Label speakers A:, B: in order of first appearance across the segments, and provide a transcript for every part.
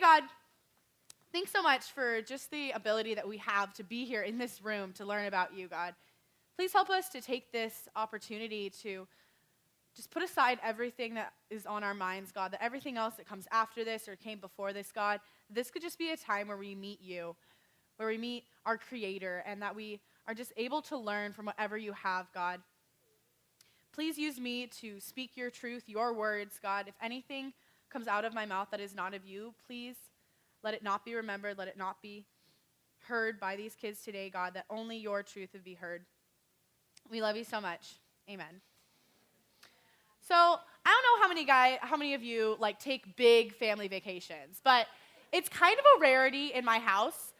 A: God, thanks so much for just the ability that we have to be here in this room to learn about you, God. Please help us to take this opportunity to just put aside everything that is on our minds, God, that everything else that comes after this or came before this, God, this could just be a time where we meet you, where we meet our Creator, and that we are just able to learn from whatever you have, God. Please use me to speak your truth, your words, God. If anything comes out of my mouth that is not of you, please let it not be remembered, let it not be heard by these kids today, God, that only your truth would be heard. We love you so much. Amen. So I don't know how many of you like take big family vacations, but it's kind of a rarity in my house,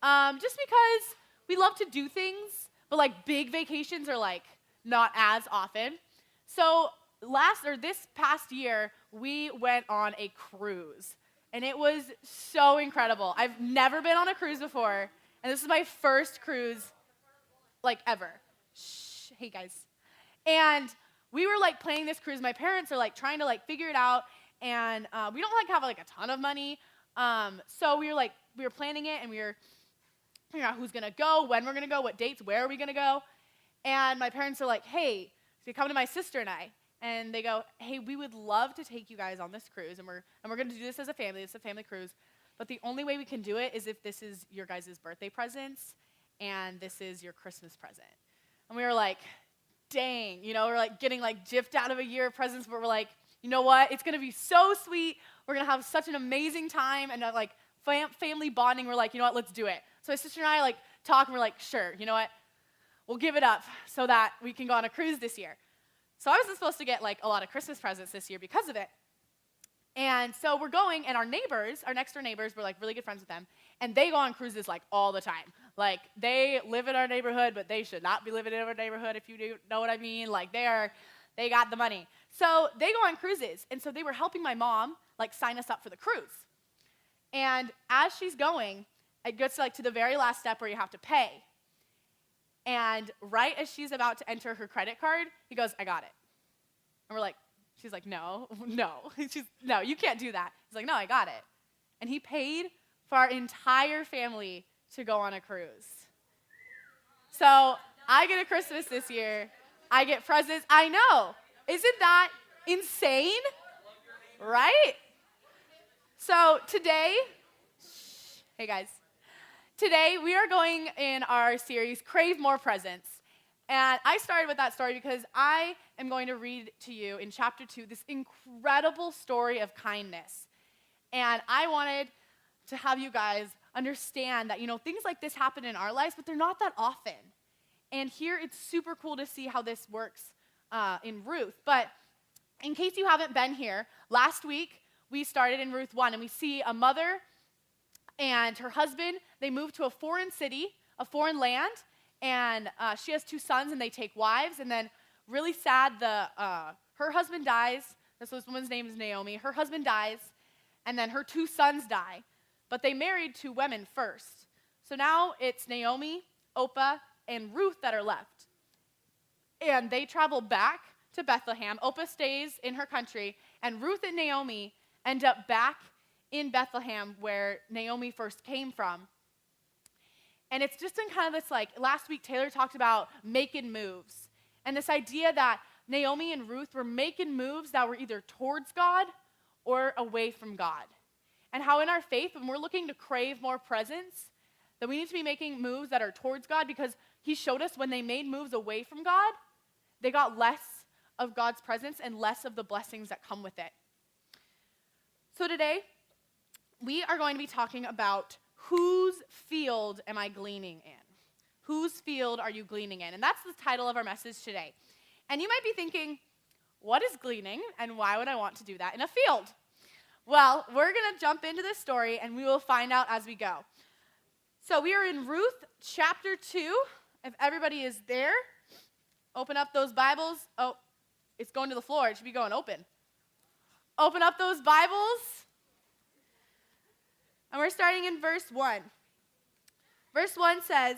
A: just because we love to do things, but like big vacations are like not as often. So this past year, we went on a cruise, and it was so incredible. I've never been on a cruise before, and this is my first cruise like ever. Shh, hey guys. And we were like planning this cruise. My parents are like trying to like figure it out, and we don't like have like a ton of money. So we were planning it, and we were figuring out who's gonna go, when we're gonna go, what dates, where are we gonna go. And my parents are like, hey, so you come to my sister and I, and they go, hey, we would love to take you guys on this cruise, and we're gonna do this as a family. It's a family cruise, but the only way we can do it is if this is your guys' birthday presents, and this is your Christmas present. And we were like, dang, we're like getting like gypped out of a year of presents, but we're like, you know what? It's going to be so sweet. We're going to have such an amazing time and like family bonding. We're like, you know what? Let's do it. So my sister and I like talk, and we're like, sure, you know what? We'll give it up so that we can go on a cruise this year. So I wasn't supposed to get like a lot of Christmas presents this year because of it. And so we're going, and our next door neighbors, we're like really good friends with them, and they go on cruises like all the time. Like they live in our neighborhood, but they should not be living in our neighborhood, if you do know what I mean. Like they got the money. So they go on cruises, and so they were helping my mom like sign us up for the cruise. And as she's going, it gets to the very last step where you have to pay. And right as she's about to enter her credit card, he goes, I got it. And we're like, she's like, no, no, you can't do that. He's like, no, I got it. And he paid for our entire family to go on a cruise. So I get a Christmas this year. I get presents. I know. Isn't that insane? Right? So today, hey guys, today we are going in our series, Crave More Presence. And I started with that story because I am going to read to you in chapter 2 this incredible story of kindness. And I wanted to have you guys understand that, things like this happen in our lives, but they're not that often. And here it's super cool to see how this works in Ruth. But in case you haven't been here, last week we started in Ruth 1, and we see a mother and her husband. They move to a foreign city, a foreign land, and she has 2 sons, and they take wives. And then really sad, her husband dies. This woman's name is Naomi. Her husband dies, and then her 2 sons die. But they married 2 women first. So now it's Naomi, Opa, and Ruth that are left. And they travel back to Bethlehem. Opa stays in her country, and Ruth and Naomi end up back in Bethlehem where Naomi first came from. And it's just in kind of this, last week Taylor talked about making moves. And this idea that Naomi and Ruth were making moves that were either towards God or away from God. And how in our faith, when we're looking to crave more presence, that we need to be making moves that are towards God, because he showed us when they made moves away from God, they got less of God's presence and less of the blessings that come with it. So today, we are going to be talking about whose field am I gleaning in? Whose field are you gleaning in? And that's the title of our message today. And you might be thinking, what is gleaning, and why would I want to do that in a field? Well, we're going to jump into this story, and we will find out as we go. So we are in Ruth chapter 2. If everybody is there, open up those Bibles. Oh, it's going to the floor. It should be going open. Open up those Bibles. And we're starting in verse 1. Verse 1 says,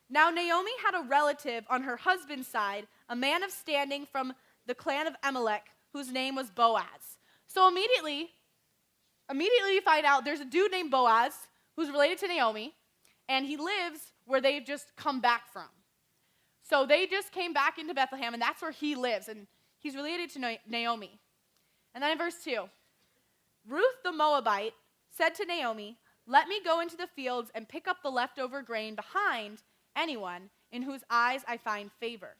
A: Now Naomi had a relative on her husband's side, a man of standing from the clan of Amalek, whose name was Boaz. So immediately, immediately we find out there's a dude named Boaz who's related to Naomi, and he lives where they've just come back from. So they just came back into Bethlehem, and that's where he lives, and he's related to Naomi. And then in verse 2, Ruth the Moabite said to Naomi, "Let me go into the fields and pick up the leftover grain behind anyone in whose eyes I find favor."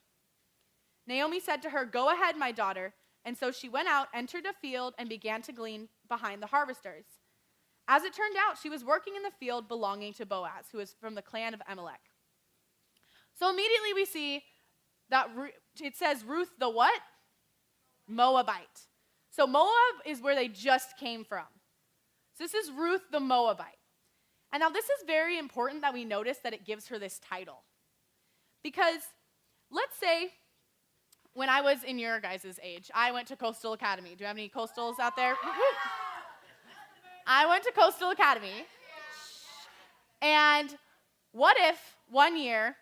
A: Naomi said to her, "Go ahead, my daughter." And so she went out, entered a field, and began to glean behind the harvesters. As it turned out, she was working in the field belonging to Boaz, who is from the clan of Amalek. So immediately we see that it says Ruth the what? Moabite. So Moab is where they just came from. So this is Ruth the Moabite. And now this is very important that we notice that it gives her this title. Because let's say when I was in your guys' age, I went to Coastal Academy. Do you have any Coastals out there? I went to Coastal Academy. And what if one year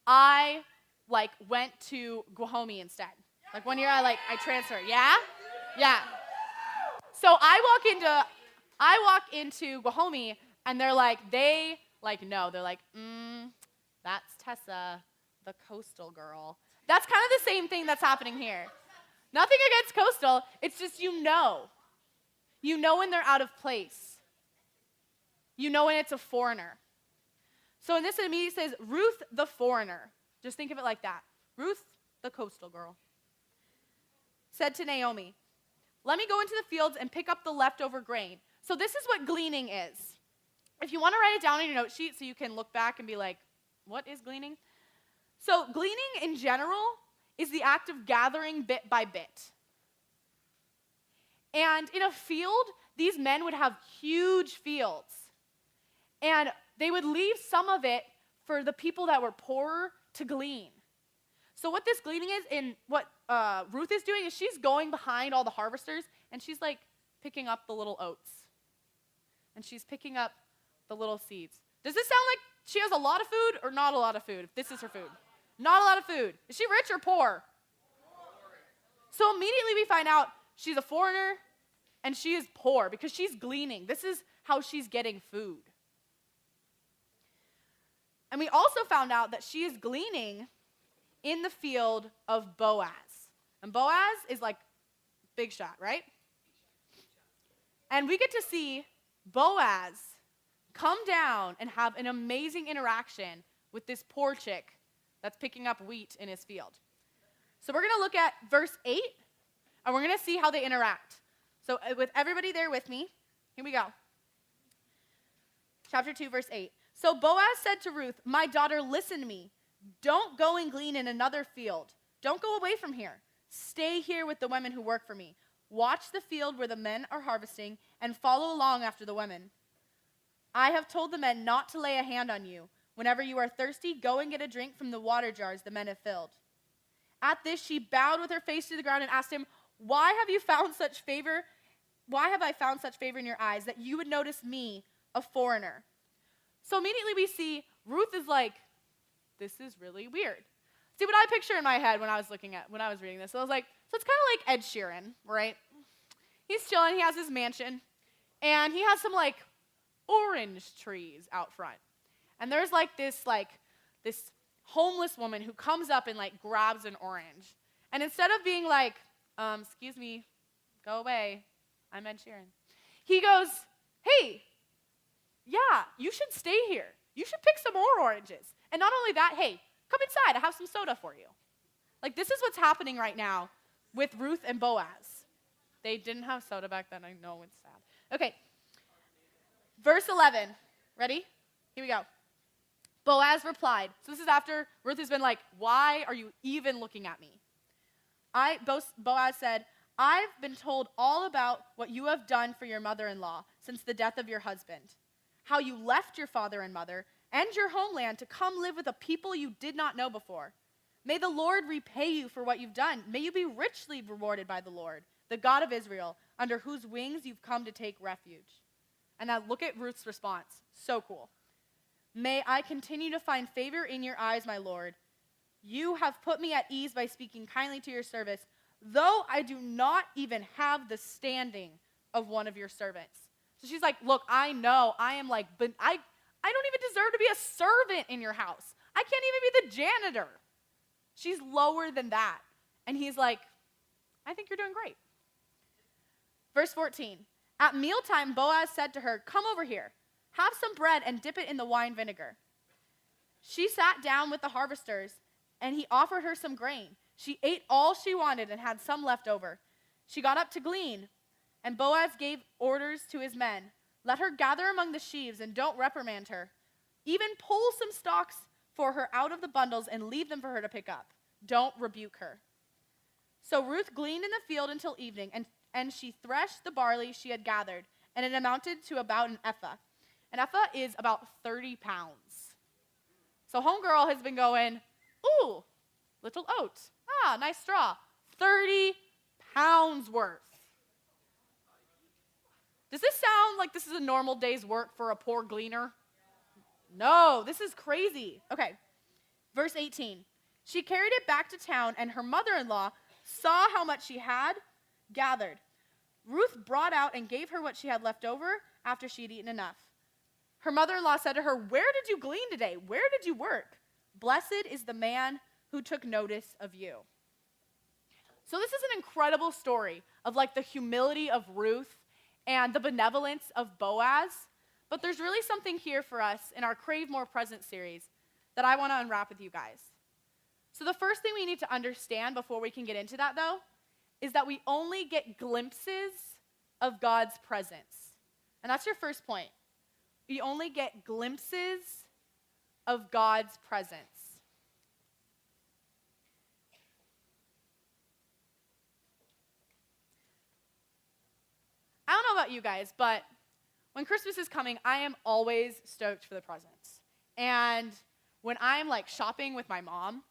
A: I went to Guahomie instead? Like one year I transferred. Yeah? Yeah. So I walk into Guahomie and they're like, no. They're like, that's Tessa, the Coastal girl. That's kind of the same thing that's happening here. Nothing against Coastal. It's just you know. You know when they're out of place. You know when it's a foreigner. So in this, it immediately says, Ruth the foreigner. Just think of it like that. Ruth the Coastal girl said to Naomi, "Let me go into the fields and pick up the leftover grain." So this is what gleaning is. If you want to write it down on your note sheet so you can look back and be like, what is gleaning? So gleaning in general is the act of gathering bit by bit. And in a field, these men would have huge fields. And they would leave some of it for the people that were poorer to glean. So what this gleaning is, and what Ruth is doing, is she's going behind all the harvesters, and she's picking up the little oats. And she's picking up the little seeds. Does this sound like she has a lot of food or not a lot of food, if this is her food? Not a lot of food. Is she rich or poor? So immediately we find out she's a foreigner and she is poor because she's gleaning. This is how she's getting food. And we also found out that she is gleaning in the field of Boaz. And Boaz is big shot, right? And we get to see Boaz come down and have an amazing interaction with this poor chick that's picking up wheat in his field. So we're going to look at verse 8, and we're going to see how they interact. So with everybody there with me, here we go. Chapter 2, verse 8. So Boaz said to Ruth, "My daughter, listen to me. Don't go and glean in another field. Don't go away from here. Stay here with the women who work for me. Watch the field where the men are harvesting and follow along after the women. I have told the men not to lay a hand on you. Whenever you are thirsty, go and get a drink from the water jars the men have filled." At this, she bowed with her face to the ground and asked him, Why have I found such favor in your eyes that you would notice me, a foreigner?" So immediately we see Ruth is like, this is really weird. See what I picture in my head when I was reading this. So I was like, so it's kind of like Ed Sheeran, right? He's chilling, he has his mansion, and he has some orange trees out front. And there's this homeless woman who comes up and grabs an orange. And instead of being excuse me, go away, I'm Ed Sheeran, he goes, "Hey, yeah, you should stay here. You should pick some more oranges. And not only that, hey, come inside, I have some soda for you." This is what's happening right now with Ruth and Boaz. They didn't have soda back then, I know, it's sad. Okay, verse 11, ready? Here we go. Boaz replied, so this is after Ruth has been like, "Why are you even looking at me?" Boaz said, "I've been told all about what you have done for your mother-in-law since the death of your husband, how you left your father and mother and your homeland to come live with a people you did not know before. May the Lord repay you for what you've done. May you be richly rewarded by the Lord, the God of Israel, under whose wings you've come to take refuge." And now look at Ruth's response. So cool. "May I continue to find favor in your eyes, my Lord. You have put me at ease by speaking kindly to your service, though I do not even have the standing of one of your servants. So she's like, look, I know I am like, but I don't even deserve to be a servant in your house. I can't even be the janitor. She's lower than that. And he's like, I think you're doing great. Verse 14, at mealtime, Boaz said to her, come over here, have some bread and dip it in the wine vinegar. She sat down with the harvesters, and he offered her some grain. She ate all she wanted and had some left over. She got up to glean, and Boaz gave orders to his men. Let her gather among the sheaves and don't reprimand her. Even pull some stalks for her out of the bundles and leave them for her to pick up. Don't rebuke her. So Ruth gleaned in the field until evening, and she threshed the barley she had gathered, and it amounted to about an ephah. An ephah is about 30 pounds. So homegirl has been going, ooh, little oat. Ah, nice straw. 30 pounds worth. Does this sound like this is a normal day's work for a poor gleaner? No, this is crazy. Okay, verse 18. She carried it back to town, and her mother-in-law saw how much she had gathered. Ruth brought out and gave her what she had left over after she had eaten enough. Her mother-in-law said to her, where did you glean today? Where did you work? Blessed is the man who took notice of you. So this is an incredible story of like the humility of Ruth and the benevolence of Boaz. But there's really something here for us in our Crave More Presence series that I want to unwrap with you guys. So the first thing we need to understand before we can get into that, though, is that we only get glimpses of God's presence. And that's your first point. We only get glimpses of God's presence. I don't know about you guys, but when Christmas is coming, I am always stoked for the presents. And when I'm like shopping with my mom,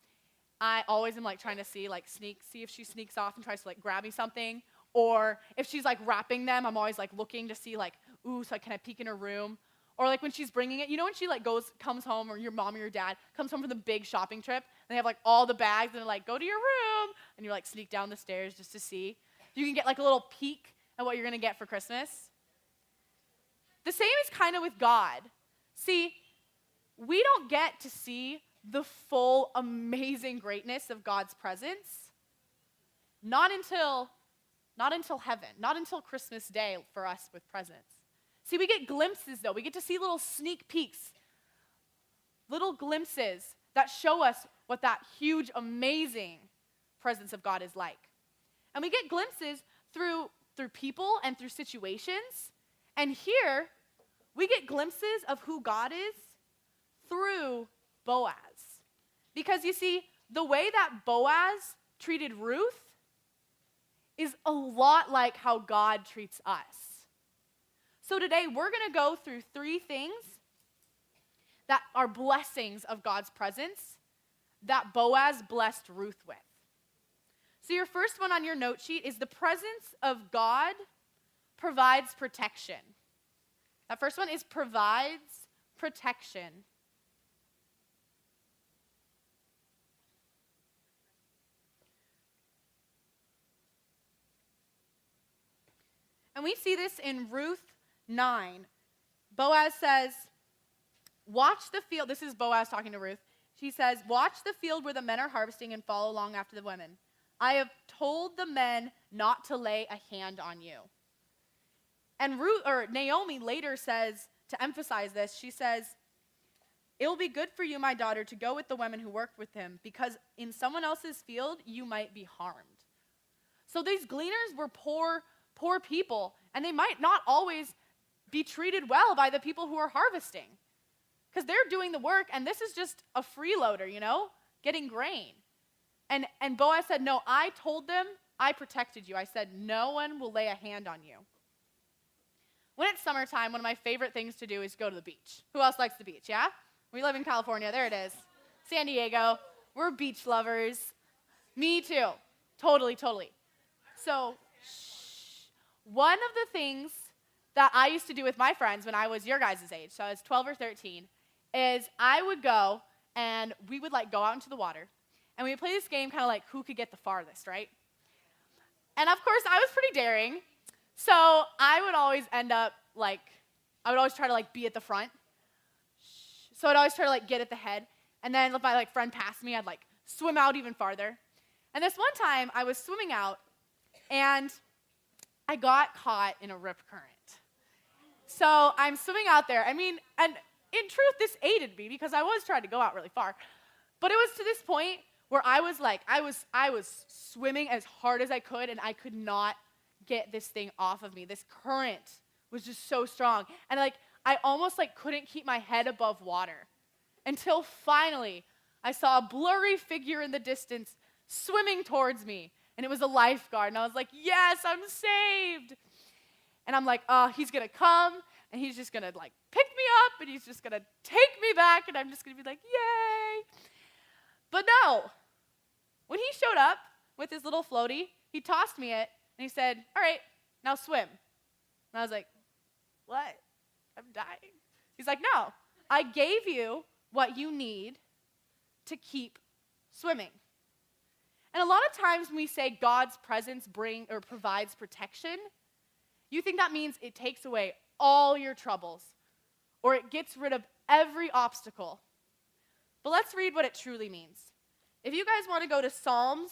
A: I always am like trying to see if she sneaks off and tries to like grab me something. Or if she's like wrapping them, I'm always like looking to see like, ooh, so can I peek in her room? Or like when she's bringing it, you know when she like comes home, or your mom or your dad comes home from the big shopping trip, and they have like all the bags, and they're like, go to your room, and you like sneak down the stairs just to see. You can get like a little peek at what you're gonna get for Christmas. The same is kind of with God. See, we don't get to see the full amazing greatness of God's presence not until heaven, not until Christmas Day for us with presents. See, we get glimpses, though. We get to see little sneak peeks, little glimpses that show us what that huge, amazing presence of God is like. And we get glimpses through people and through situations. And here, we get glimpses of who God is through Boaz. Because you see, the way that Boaz treated Ruth is a lot like how God treats us. So today, we're going to go through 3 things that are blessings of God's presence that Boaz blessed Ruth with. So your first one on your note sheet is the presence of God provides protection. That first one is provides protection. And we see this in Ruth 9. Boaz says, watch the field. This is Boaz talking to Ruth. She says, watch the field where the men are harvesting and follow along after the women. I have told the men not to lay a hand on you. And Naomi later says, to emphasize this, she says, it will be good for you, my daughter, to go with the women who worked with him, because in someone else's field, you might be harmed. So these gleaners were poor people, and they might not always be treated well by the people who are harvesting, because they're doing the work, and this is just a freeloader, getting grain. And Boaz said, no, I told them, I protected you. I said, no one will lay a hand on you. When it's summertime, one of my favorite things to do is go to the beach. Who else likes the beach, yeah? We live in California. There it is. San Diego. We're beach lovers. Me too. Totally. So, one of the things that I used to do with my friends when I was your guys' age, so I was 12 or 13, is I would go and we would go out into the water, and we would play this game kind of like who could get the farthest, right? And of course, I was pretty daring, So I would always end up I would always try to be at the front. So I'd always try to get at the head. And then if my friend passed me, I'd swim out even farther. And this one time I was swimming out and I got caught in a rip current. So I'm swimming out there. And in truth, this aided me because I was trying to go out really far. But it was to this point where I was swimming as hard as I could, and I could not get this thing off of me. This current was just so strong. And I almost couldn't keep my head above water until finally I saw a blurry figure in the distance swimming towards me. And it was a lifeguard. And I was like, yes, I'm saved. And I'm like, oh, he's going to come, and he's just going to pick me up, and he's just going to take me back, and I'm just going to be like, yay. But no, when he showed up with his little floaty, he tossed me it, and he said, all right, now swim. And I was like, what? I'm dying. He's like, no, I gave you what you need to keep swimming. And a lot of times when we say God's presence provides protection, you think that means it takes away all your troubles or it gets rid of every obstacle. But let's read what it truly means. If you guys want to go to Psalms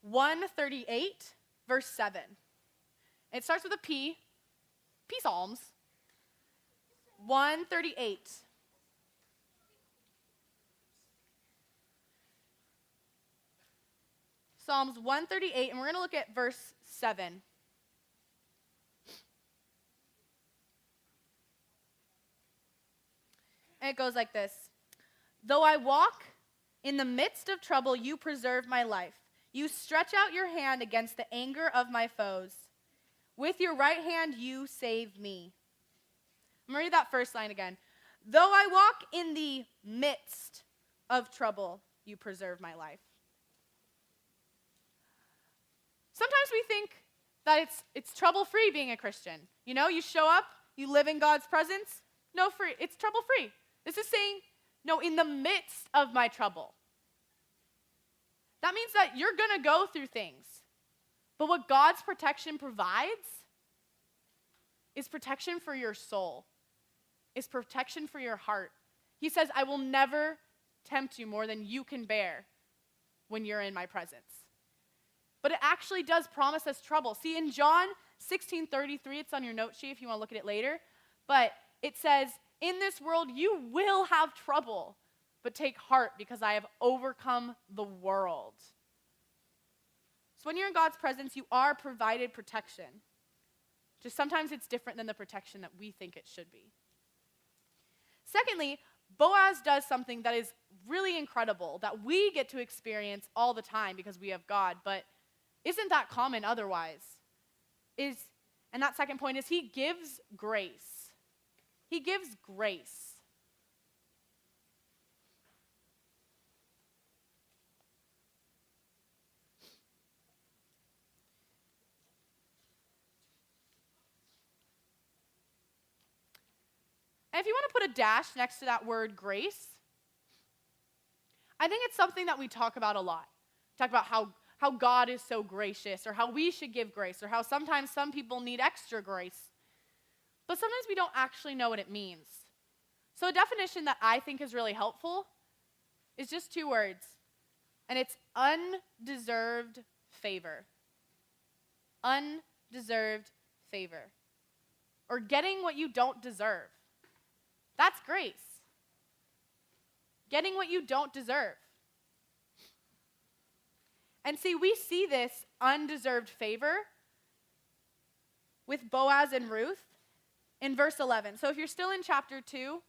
A: 138, verse 7. It starts with a P. P Psalms. 138. Psalms 138, and we're going to look at verse 7. And it goes like this. Though I walk in the midst of trouble, you preserve my life. You stretch out your hand against the anger of my foes. With your right hand, you save me. I'm going to read that first line again. Though I walk in the midst of trouble, you preserve my life. Sometimes we think that it's trouble-free being a Christian. You know, you show up, you live in God's presence, it's trouble-free. This is saying, no, in the midst of my trouble. That means that you're going to go through things. But what God's protection provides is protection for your soul, is protection for your heart. He says, I will never tempt you more than you can bear when you're in my presence. But it actually does promise us trouble. See, in John 16:33, it's on your note sheet if you want to look at it later, but it says, in this world you will have trouble, but take heart because I have overcome the world. So when you're in God's presence, you are provided protection. Just sometimes it's different than the protection that we think it should be. Secondly, Boaz does something that is really incredible that we get to experience all the time because we have God, but isn't that common otherwise? And that second point is he gives grace. He gives grace. And if you want to put a dash next to that word grace, I think it's something that we talk about a lot. Talk about how God is so gracious, or how we should give grace, or how sometimes some people need extra grace. But sometimes we don't actually know what it means. So a definition that I think is really helpful is just two words, and it's undeserved favor. Undeserved favor. Or getting what you don't deserve. That's grace. Getting what you don't deserve. And see, we see this undeserved favor with Boaz and Ruth in verse 11. So if you're still in chapter 2,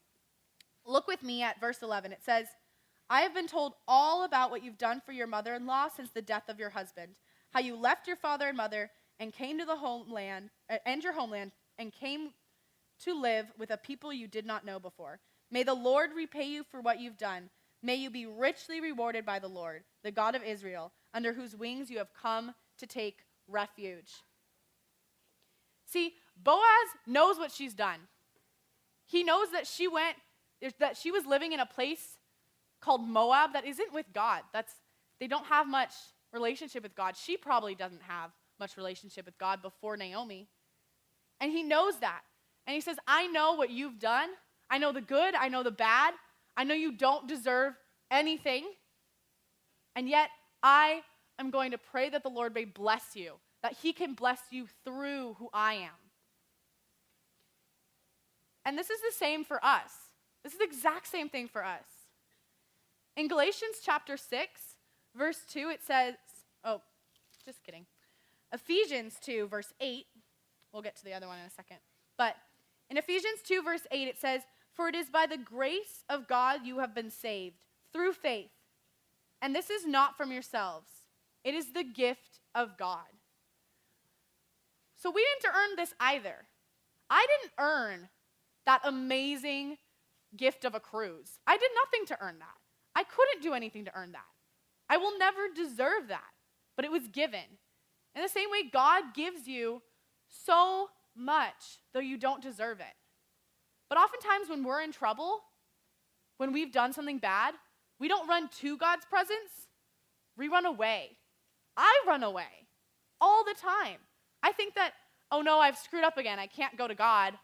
A: look with me at verse 11. It says, I have been told all about what you've done for your mother-in-law since the death of your husband, how you left your father and mother and came to the homeland, and your homeland, and came to live with a people you did not know before. May the Lord repay you for what you've done. May you be richly rewarded by the Lord, the God of Israel, under whose wings you have come to take refuge. See, Boaz knows what she's done. He knows that she was living in a place called Moab that isn't with God. They don't have much relationship with God. She probably doesn't have much relationship with God before Naomi. And he knows that. And he says, I know what you've done. I know the good. I know the bad. I know you don't deserve anything. And yet, I am going to pray that the Lord may bless you, that he can bless you through who I am. And this is the same for us. This is the exact same thing for us. In Galatians chapter 6, verse 2, it says, just kidding. Ephesians 2, verse 8, we'll get to the other one in a second. But in Ephesians 2, verse 8, it says, for it is by the grace of God you have been saved, through faith. And this is not from yourselves. It is the gift of God. So we didn't earn this either. I didn't earn that amazing gift of a cruise. I did nothing to earn that. I couldn't do anything to earn that. I will never deserve that, but it was given. In the same way, God gives you so much, though you don't deserve it. But oftentimes when we're in trouble, when we've done something bad, we don't run to God's presence, we run away. I run away all the time. I think that, oh no, I've screwed up again. I can't go to God.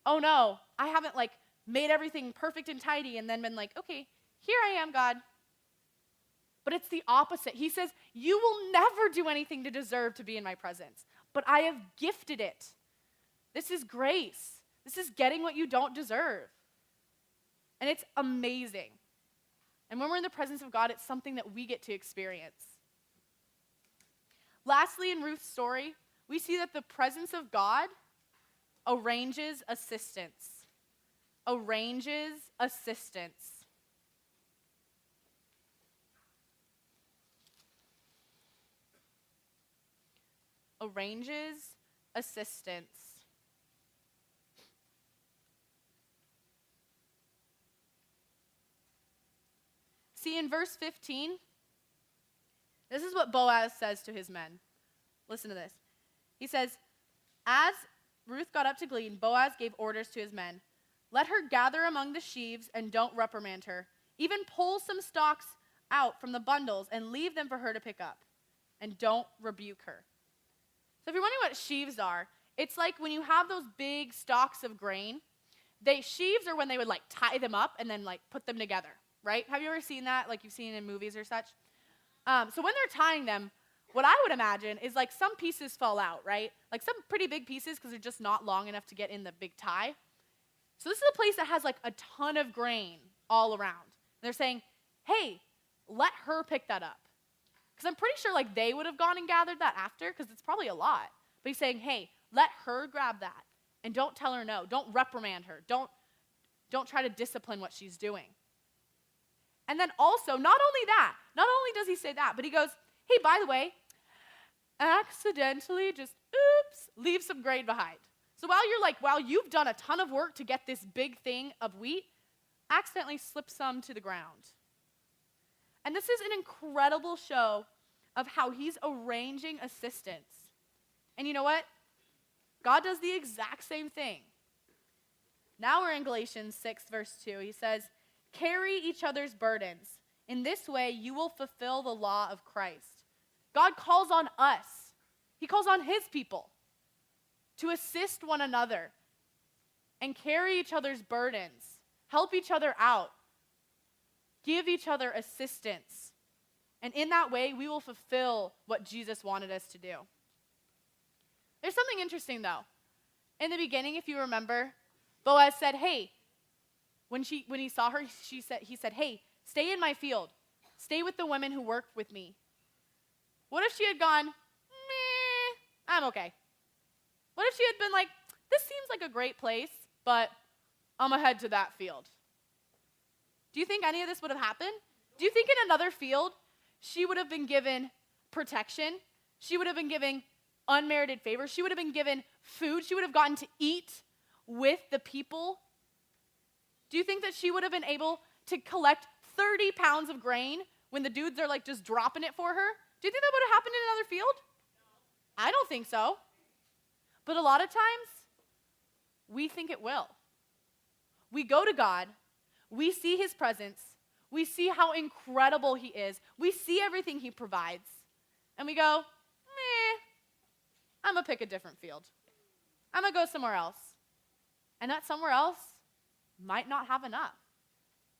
A: Oh no, I haven't made everything perfect and tidy and then been like, okay, here I am, God. But it's the opposite. He says, you will never do anything to deserve to be in my presence, but I have gifted it. This is grace. This is getting what you don't deserve. And it's amazing. And when we're in the presence of God, it's something that we get to experience. Lastly, in Ruth's story, we see that the presence of God arranges assistance. Arranges assistance. Arranges assistance. See, in verse 15, this is what Boaz says to his men. Listen to this. He says, as Ruth got up to glean, Boaz gave orders to his men. Let her gather among the sheaves and don't reprimand her. Even pull some stalks out from the bundles and leave them for her to pick up. And don't rebuke her. So if you're wondering what sheaves are, it's like when you have those big stalks of grain, sheaves are when they would tie them up and then put them together, right? Have you ever seen that, like you've seen in movies or such? So when they're tying them, what I would imagine is some pieces fall out, right? Some pretty big pieces because they're just not long enough to get in the big tie. So this is a place that has a ton of grain all around. And they're saying, hey, let her pick that up. Because I'm pretty sure they would have gone and gathered that after because it's probably a lot. But he's saying, hey, let her grab that and don't tell her no. Don't reprimand her. Don't try to discipline what she's doing. And then also, not only does he say that, but he goes, hey, by the way, accidentally just, leave some grain behind. So while you've done a ton of work to get this big thing of wheat, accidentally slip some to the ground. And this is an incredible show of how he's arranging assistance. And you know what? God does the exact same thing. Now we're in Galatians 6, verse 2. He says, carry each other's burdens. In this way, you will fulfill the law of Christ. God calls on us. He calls on his people to assist one another and carry each other's burdens, help each other out, give each other assistance. And in that way, we will fulfill what Jesus wanted us to do. There's something interesting, though. In the beginning, if you remember, Boaz said, hey, when he saw her, he said, hey, stay in my field. Stay with the women who work with me. What if she had gone, meh, I'm okay. What if she had been like, this seems like a great place, but I'm going to head to that field. Do you think any of this would have happened? Do you think in another field, she would have been given protection? She would have been given unmerited favor. She would have been given food. She would have gotten to eat with the people. Do you think that she would have been able to collect 30 pounds of grain when the dudes are just dropping it for her? Do you think that would have happened in another field? No. I don't think so. But a lot of times, we think it will. We go to God, we see his presence, we see how incredible he is, we see everything he provides, and we go, meh, I'm going to pick a different field. I'm going to go somewhere else. And that somewhere else might not have enough.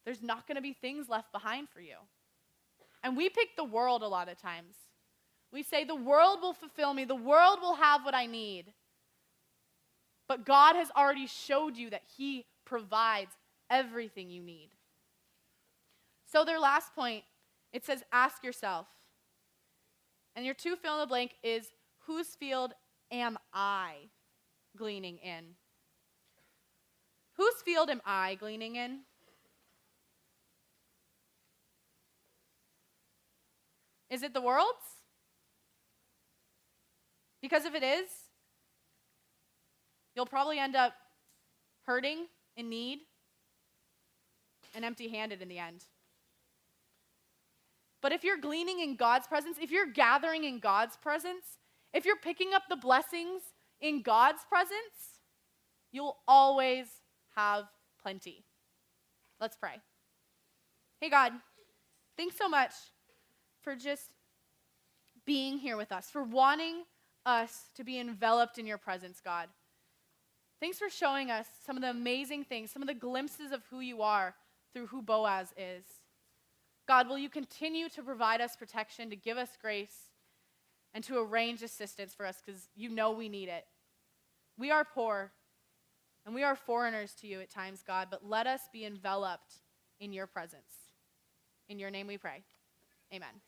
A: There's not going to be things left behind for you. And we pick the world a lot of times. We say, the world will fulfill me. The world will have what I need. But God has already showed you that he provides everything you need. So their last point, it says, ask yourself. And your two fill in the blank is, whose field am I gleaning in? Whose field am I gleaning in? Is it the world's? Because if it is, you'll probably end up hurting, in need, and empty-handed in the end. But if you're gleaning in God's presence, if you're gathering in God's presence, if you're picking up the blessings in God's presence, you'll always have plenty. Let's pray. Hey, God, thanks so much for just being here with us, for wanting us to be enveloped in your presence, God. Thanks for showing us some of the amazing things, some of the glimpses of who you are through who Boaz is. God, will you continue to provide us protection, to give us grace, and to arrange assistance for us, because you know we need it. We are poor, and we are foreigners to you at times, God, but let us be enveloped in your presence. In your name we pray. Amen.